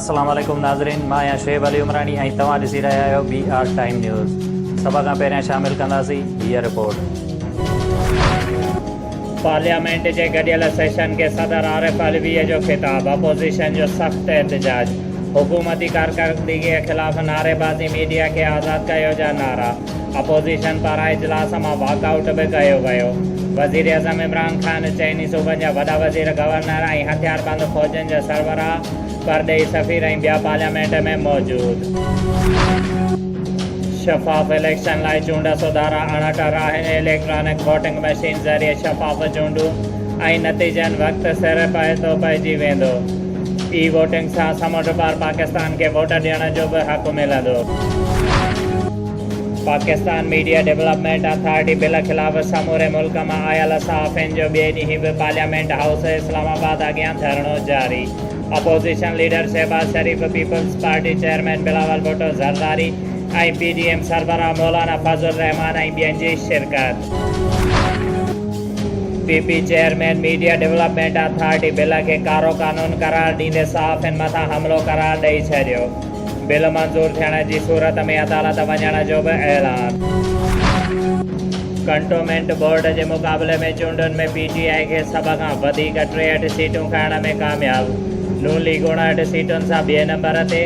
अस्सलाम वालेकुम नाज़रीन, मां आहियां शुएब अली उमरानी ऐं तव्हां ॾिसी रहिया आहियो BR टाइम न्यूज़। सभ खां पहिरियां शामिल कंदासीं हीअ रिपोर्ट। पार्लियामेंट जे गॾियल सेशन खे सदर आरिफ अलवीअ जो ख़िताब, अपोज़िशन जो सख़्त एहतजाज, हुकूमती कारकर्दगी के ख़िलाफ़ नारेबाज़ी, मीडिया खे आज़ादु कयो जा नारा, अपोज़िशन पारां इजलास मां वॉकआउट बि कयो वियो। वज़ीर अज़म इमरान ख़ान चइनी सूबनि जा वॾा वज़ीर, गवर्नर ऐं हथियारबंद फ़ौजनि जा सरबराह, परॾेही सफ़ीर ऐं ॿिया पार्लियामेंट में मौजूदु। शफ़ाफ़ इलेक्शन लाइ चूंड सुधारा अणटर आहिनि। इलेक्ट्रॉनिक वोटिंग मशीन ज़रिए शफ़ाफ़ चूंडूं ऐं नतीजनि वक़्तु सिर पए थो पइजी वेंदो। ई वोटिंग सां समुंड पार पाकिस्तान खे वोट ॾियण जो बि हक़ मिलंदो। Pakistan media development authority bill ख़िलाफ़ समूरे मुल्क मां आयल सहाफ़ियुनि जो ॿिए ॾींहुं बि पार्लियामेंट हाउस इस्लामाबाद अॻियां धरणो जारी। Opposition leader Shahbaz Sharif, Peoples Party chairman Bilawal Bhutto Zardari ऐं PDM सरबराह मौलाना फज़लुर रहमान ऐं ॿियनि जी शिरकत। PP chairman media development authority bill खे कारो कानून करार ॾींदे सहाफ़ियुनि मथां हमिलो करार ॾेई छॾियो। बिल मंज़ूर थियण जी सूरत में अदालत वञण जो बि ऐलान। कंटोनमेंट बोर्ड जे मुक़ाबले में चूंडुनि में PTI खे सभ खां वधीक 63 सीटूं खणण में कामयाबु। नून लीग 59 सीटुनि सां ॿिए नंबर ते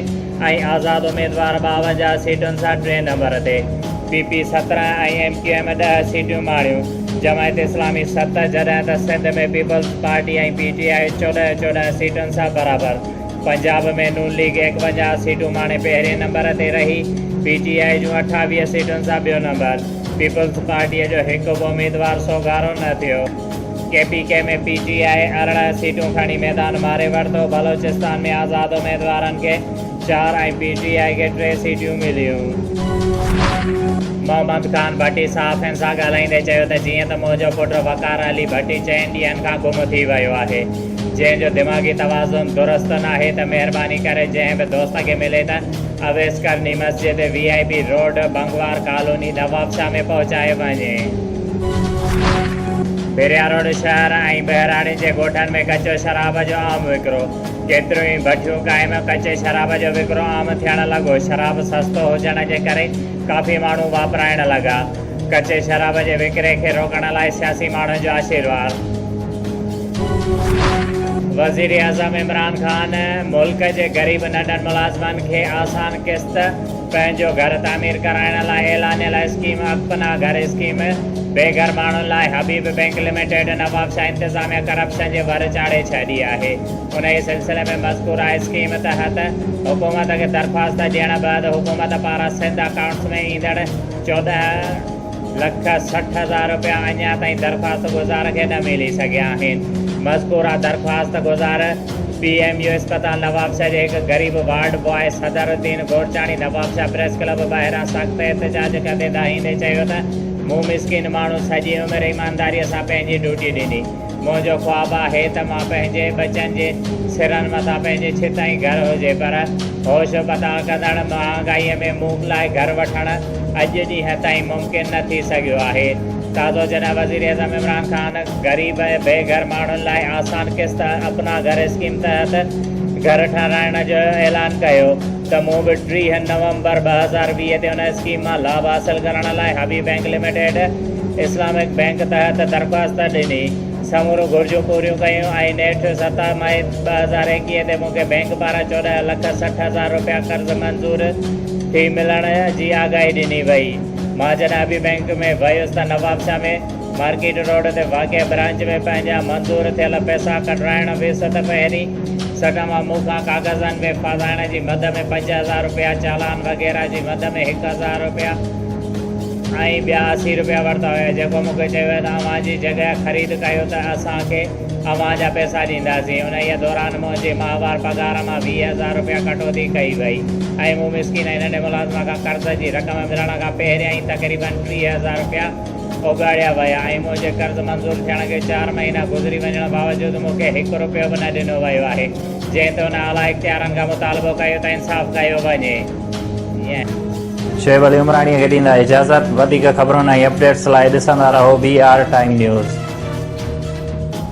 ऐं आज़ाद उम्मीदवार 52 सीटुनि सां 3 नंबर ते। PP 17 ऐं MQM 10 सीटियूं माणियूं। जमायत इस्लामी 7 जॾहिं त सिंध में पीपल्स पार्टी ऐं PTI 14 सीटुनि सां बराबरि। पंजाब में नून लीग 51 सीटूं माणे पहिरें नंबर ते रही। PTI जूं 28 सीटुनि सां ॿियो नंबर। पीपल्स पार्टीअ जो हिकु बि उम्मीदवार सोगारो न थियो। KPK में PTI 18 सीटूं खणी मैदान मारे वरितो। बलोचिस्तान में आज़ाद उम्मीदवारनि खे 4 ऐं PTI खे 3 सीटियूं मिलियूं। मोहम्मद ख़ान भट्टी सहाफ़ियुनि सां ॻाल्हाईंदे चयो त जीअं त मुंहिंजो पुटु वक़ार अली भट्टी 4 ॾींहंनि खां गुम थी वियो आहे, जंहिंजो दिमाग़ी तवाज़ुन दुरुस्त न आहे, त महिरबानी करे जंहिं बि दोस्त खे मिले त अवैस करनी मस्जिद VIP रोड बंगवार कॉलोनी नवाबशाह में पहुचाए वञे। बिरिया रोड शहर ऐं बहिराणे जे ॻोठनि में कचो शराब जो आम विकिरो। केतिरियूं ई भठियूं क़ाइम, कचे शराब जो विकिरो आम थियण लॻो। शराब सस्तो हुजण जे करे काफ़ी माण्हू वापराइण लॻा। कचे शराब जे विकिरे खे रोकण लाइ सियासी माण्हुनि जो आशीर्वाद। वज़ीर आज़म इमरान ख़ान मुल्क जे ग़रीब नंढनि मुलाज़िमनि खे आसान क़िस्त पंहिंजो घर तामीर कराइण लाइ ऐलानियल स्कीम अपना घर स्कीम बेघर माण्हुनि लाइ हबीब बैंक लिमिटेड नवाबशाह इंतिज़ामिया करप्शन जे वर चाढ़े छॾी आहे। उन ई सिलसिले में मज़कूरा स्कीम तहत हुकूमत खे दरख़्वास्त ॾियण बैदि हुकूमत पारां सिंध अकाउंट्स में ईंदड़ 14,60,000 रुपया अञा ताईं दरख़्वास्त गुज़ार खे न मिली सघिया आहिनि। मज़कूरा दरख़्वास्त गुज़ार PMU अस्पताल नवाबशाह जे हिकु ग़रीब ward boy Sadaruddin Gorchani Nawabshah press club ॿाहिरां सख़्तु एहतजाज कंदे दाहींदे चयो त मूं मिसकिन माण्हू सॼी उमिरि ईमानदारीअ सां पंहिंजी ड्यूटी ॾिनी। मुंहिंजो ख़्वाबु आहे त मां पंहिंजे बचनि जे सिरनि मथां पंहिंजे छिताई घर हुजे, पर होश पता कंदड़ महांगाईअ में मूं लाइ घर वठणु अॼु ॾींहं ताईं मुमकिन न थी सघियो आहे। ताज़ो जॾहिं वज़ीर आज़म इमरान ख़ान ग़रीब बेघर माण्हुनि लाइ आसान क़िस्त अपना घर स्कीम तहत घर ठाराइण जो ऐलान कयो, त मूं बि 30 नवंबर 2020 ते उन स्कीम मां लाभ हासिलु करण लाइ Habib bank limited Islamic bank तहत दरख़्वास्त ॾिनी। समूरियूं घुर्जूं पूरियूं कयूं ऐं नेठि 7 मई 2021 ते मूंखे बैंक पारां 14,60,000 रुपया कर्ज़ मंज़ूर थी मिलण जी आगाही ॾिनी वई। मां जॾहिं हबीब बैंक में वियुसि त नवाबशाह में मार्केट रोड ते वाक़िअ ब्रांच में पंहिंजा मंज़ूर थियल पैसा कढाइण वियुसि त पहिरीं सट मां मूंखां कागज़नि में फाज़ाइण जी मद में 5,000 रुपया, चालान वग़ैरह जी मद में 1,000 रुपया ऐं ॿिया 80 रुपया वरिता हुया, जेको मूंखे चयो त अव्हां जी जॻह ख़रीद कयो त असांखे अव्हां जा पैसा ॾींदासीं। उन ई दौरान मुंहिंजे माहवार पघार मां 20,000 रुपया कटौती कई वई ऐं मूं मिसकिन ऐं नंढे मुलाज़िम खां कर्ज़ जी रक़म मिलण खां पहिरियां ई तक़रीबन 30,000 रुपया उगाड़िया विया ऐं मुंहिंजे कर्ज़ मंज़ूर थियण खे 4 महीना गुज़री वञण बावजूदि मूंखे 1 रुपयो बि न ॾिनो वियो आहे, जंहिं ते हुन आला इख़्तियारनि खां मुतालबो कयो त इंसाफ़ कयो वञे। शुएब अली उमरानी खे ॾींदा इजाज़त। वधीक ख़बरुनि ऐं अपडेट्स लाइ ॾिसंदा रहो BR टाइम न्यूज़।